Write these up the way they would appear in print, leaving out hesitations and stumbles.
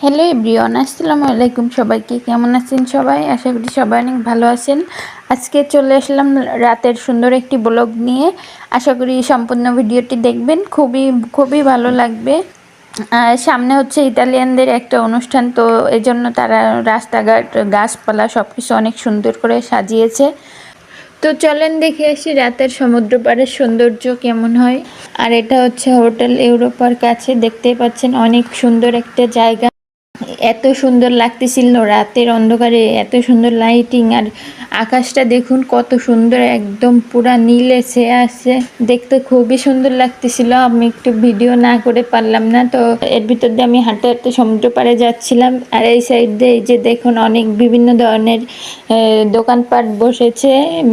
Hello everyone, আসসালামু আলাইকুম। সবাইকে কেমন আছেন সবাই? আশা করি সবাই অনেক ভালো আছেন। আজকে চলে আসলাম রাতের সুন্দর একটি ব্লগ নিয়ে। আশা করি সম্পূর্ণ ভিডিওটি দেখবেন, খুবই খুবই ভালো লাগবে। সামনে হচ্ছে ইতালিয়ানদের একটা অনুষ্ঠান, তো এজন্য তারা রাস্তাঘাট গাছপালা সব কিছু অনেক সুন্দর করে সাজিয়েছে। তো চলেন দেখে আসি রাতের সমুদ্র পাড়ের সৌন্দর্য কেমন হয়। আর এটা হচ্ছে হোটেল ইউরোপার কাছে, দেখতেই পাচ্ছেন অনেক সুন্দর একটা জায়গা। এত সুন্দর লাগতেছিল রাতের অন্ধকারে, এত সুন্দর লাইটিং। আর আকাশটা দেখুন কত সুন্দর, একদম পুরা নীলে ছেয়ে আছে, দেখতে খুবই সুন্দর লাগতেছিল। আমি একটু ভিডিও না করে পারলাম না, তো এর ভিতর দিয়ে আমি হাঁটতে হাঁটতে সমুদ্র পাড়ে যাচ্ছিলাম। আর এই সাইড দিয়ে এই যে দেখুন অনেক বিভিন্ন ধরনের দোকানপাট বসেছে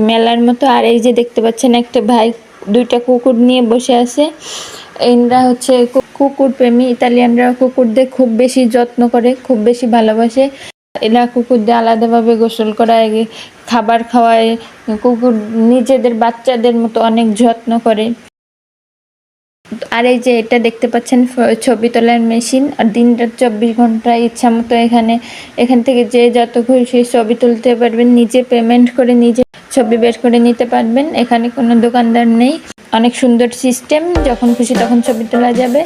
মেলার মতো। আর এই যে দেখতে পাচ্ছেন একটা ভাই দুইটা কুকুর নিয়ে বসে আছে। এনরা হচ্ছে কুকুর প্রেমী। ইতালিয়ানরা কুকুরদের খুব বেশি যত্ন করে, খুব বেশি ভালোবাসে। এরা কুকুরদের আলাদাভাবে গোসল করায়, খাবার খাওয়ায়, কুকুর নিজেদের বাচ্চাদের মতো অনেক যত্ন করে। আর এই যে এটা দেখতে পাচ্ছেন ছবি তোলার মেশিন। আর দিন-রাত 24 ঘন্টা ইচ্ছা মতো এখান থেকে যে যত খুশি ছবি তুলতে পারবেন, নিজে পেমেন্ট করে নিজে ছবি বের করে নিতে পারবেন। এখানে কোনো দোকানদার নেই। অনেক সুন্দর সিস্টেম, যখন খুশি তখন ছবি তোলা যাবে।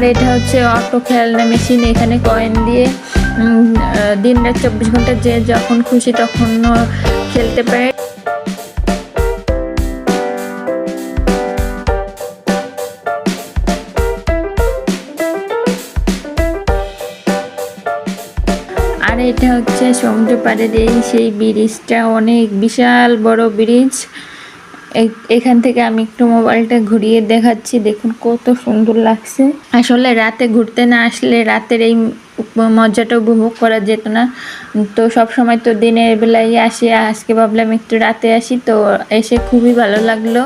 আর এটা হচ্ছে অটো খেলনা মেশিন। এখানে কয়েন দিয়ে দিন-রাত 24 ঘন্টা যে যখন খুশি তখন খেলতে পারে। আর এটা হচ্ছে সমুদ্র পাড়ের সেই ব্রিজটা, অনেক বিশাল বড় ব্রিজ। এখান থেকে আমি একটু মোবাইলটা ঘুরিয়ে দেখাচ্ছি, দেখুন কত সুন্দর লাগছে। আসলে রাতে ঘুরতে না আসলে রাতের এই মজাটা উপভোগ করা যেত না। তো সব সময় তো দিনের বেলায় আসি, আজকে ভাবলাম একটু রাতে আসি, তো এসে খুবই ভালো লাগলো।